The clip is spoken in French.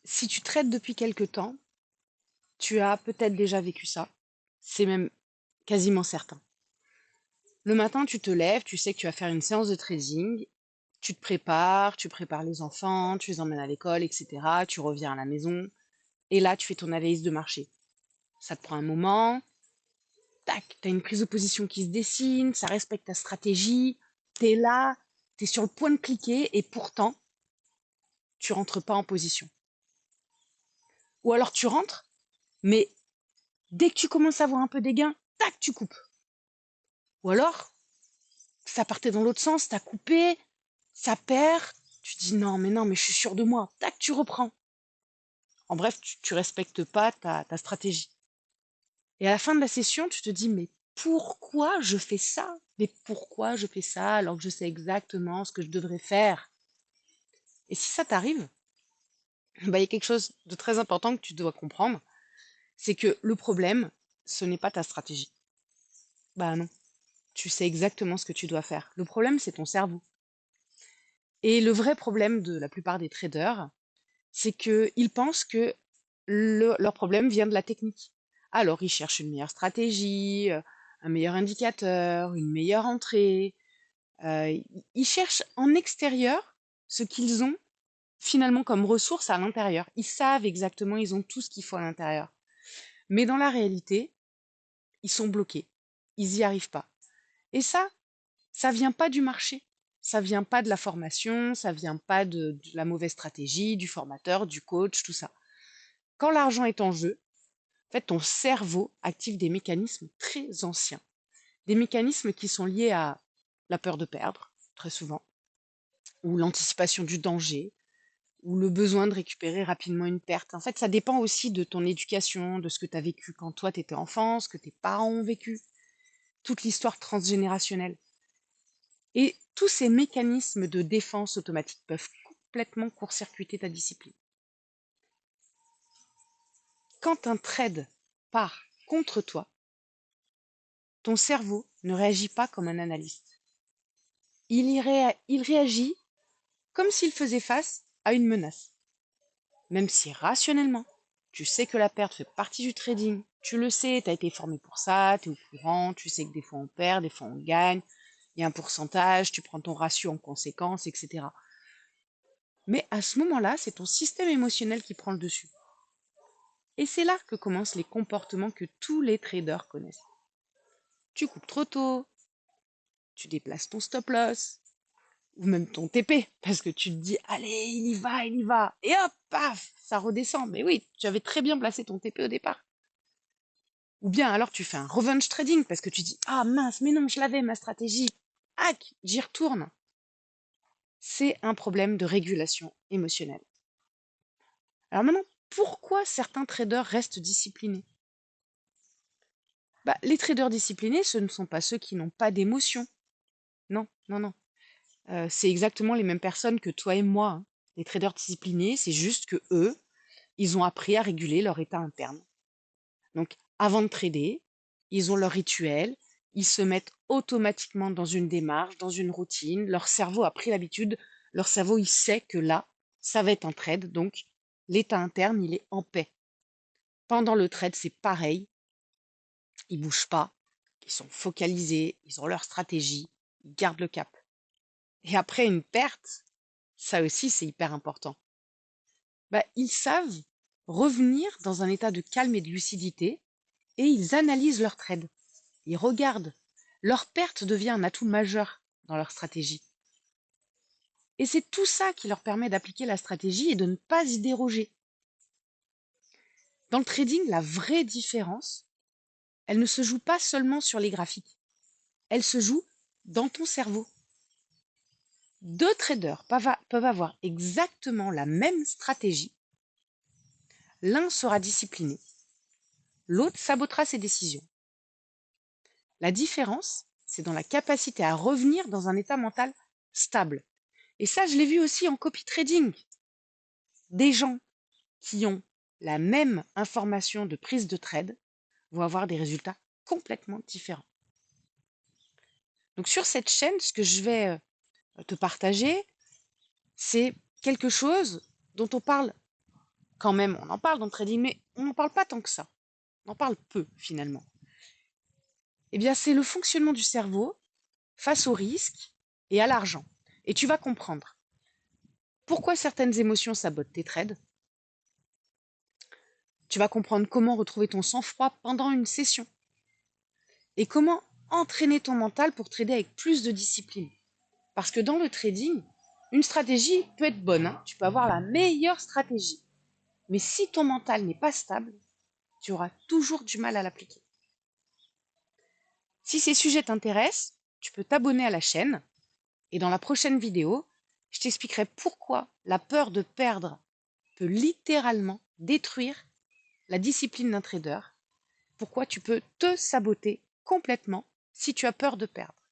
Si tu trades depuis quelque temps, tu as peut-être déjà vécu ça. C'est même quasiment certain. Le matin, tu te lèves, tu sais que tu vas faire une séance de trading, tu prépares les enfants, tu les emmènes à l'école, etc. Tu reviens à la maison, et là, tu fais ton analyse de marché. Ça te prend un moment, tac, tu as une prise de position qui se dessine, ça respecte ta stratégie, tu es là, tu es sur le point de cliquer, et pourtant, tu rentres pas en position. Ou alors tu rentres, mais dès que tu commences à avoir un peu des gains, tac, tu coupes. Ou alors, ça partait dans l'autre sens, t'as coupé, ça perd, tu dis non, mais je suis sûr de moi, tac, tu reprends. En bref, tu respectes pas ta stratégie. Et à la fin de la session, tu te dis, mais pourquoi je fais ça? Mais pourquoi je fais ça alors que je sais exactement ce que je devrais faire? Et si ça t'arrive, bah, il y a quelque chose de très important que tu dois comprendre, c'est que le problème, ce n'est pas ta stratégie. Bah non, tu sais exactement ce que tu dois faire. Le problème, c'est ton cerveau. Et le vrai problème de la plupart des traders, c'est qu'ils pensent que leur problème vient de la technique. Alors, ils cherchent une meilleure stratégie, un meilleur indicateur, une meilleure entrée. Ils cherchent en extérieur ce qu'ils ont finalement comme ressources à l'intérieur. Ils savent exactement, ils ont tout ce qu'il faut à l'intérieur. Mais dans la réalité, ils sont bloqués. Ils n'y arrivent pas. Et ça vient pas du marché. Ça vient pas de la formation, ça vient pas de la mauvaise stratégie, du formateur, du coach, tout ça. Quand l'argent est en jeu, en fait, ton cerveau active des mécanismes très anciens. Des mécanismes qui sont liés à la peur de perdre, très souvent, ou l'anticipation du danger, ou le besoin de récupérer rapidement une perte. En fait, ça dépend aussi de ton éducation, de ce que tu as vécu quand toi, tu étais enfant, ce que tes parents ont vécu, toute l'histoire transgénérationnelle. Et tous ces mécanismes de défense automatique peuvent complètement court-circuiter ta discipline. Quand un trade part contre toi, ton cerveau ne réagit pas comme un analyste. Il réagit comme s'il faisait face à une menace. Même si rationnellement, tu sais que la perte fait partie du trading, tu le sais, tu as été formé pour ça, tu es au courant, tu sais que des fois on perd, des fois on gagne, il y a un pourcentage, tu prends ton ratio en conséquence, etc. Mais à ce moment-là, c'est ton système émotionnel qui prend le dessus. Et c'est là que commencent les comportements que tous les traders connaissent. Tu coupes trop tôt, tu déplaces ton stop loss, ou même ton TP, parce que tu te dis, allez, il y va, et hop, paf, ça redescend. Mais oui, tu avais très bien placé ton TP au départ. Ou bien alors tu fais un revenge trading, parce que tu dis, ah mince, mais non, je l'avais, ma stratégie, hack, j'y retourne. C'est un problème de régulation émotionnelle. Alors maintenant, pourquoi certains traders restent disciplinés? Bah, les traders disciplinés, ce ne sont pas ceux qui n'ont pas d'émotion. Non, non, non. C'est exactement les mêmes personnes que toi et moi, hein. Les traders disciplinés, c'est juste que eux, ils ont appris à réguler leur état interne. Donc, avant de trader, ils ont leur rituel, ils se mettent automatiquement dans une démarche, dans une routine. Leur cerveau a pris l'habitude, leur cerveau, il sait que là, ça va être un trade, donc l'état interne, il est en paix. Pendant le trade, c'est pareil, ils bougent pas, ils sont focalisés, ils ont leur stratégie, ils gardent le cap. Et après une perte, ça aussi, c'est hyper important. Bah, ils savent revenir dans un état de calme et de lucidité et ils analysent leur trade. Ils regardent. Leur perte devient un atout majeur dans leur stratégie. Et c'est tout ça qui leur permet d'appliquer la stratégie et de ne pas y déroger. Dans le trading, la vraie différence, elle ne se joue pas seulement sur les graphiques. Elle se joue dans ton cerveau. Deux traders peuvent avoir exactement la même stratégie. L'un sera discipliné, l'autre sabotera ses décisions. La différence, c'est dans la capacité à revenir dans un état mental stable. Et ça, je l'ai vu aussi en copy trading. Des gens qui ont la même information de prise de trade vont avoir des résultats complètement différents. Donc sur cette chaîne, ce que je vais te partager, c'est quelque chose dont on parle quand même, on en parle dans le trading, mais on n'en parle pas tant que ça. On en parle peu finalement. Eh bien, c'est le fonctionnement du cerveau face au risque et à l'argent. Et tu vas comprendre pourquoi certaines émotions sabotent tes trades. Tu vas comprendre comment retrouver ton sang-froid pendant une session et comment entraîner ton mental pour trader avec plus de discipline. Parce que dans le trading, une stratégie peut être bonne, hein. Tu peux avoir la meilleure stratégie. Mais si ton mental n'est pas stable, tu auras toujours du mal à l'appliquer. Si ces sujets t'intéressent, tu peux t'abonner à la chaîne et dans la prochaine vidéo, je t'expliquerai pourquoi la peur de perdre peut littéralement détruire la discipline d'un trader, pourquoi tu peux te saboter complètement si tu as peur de perdre.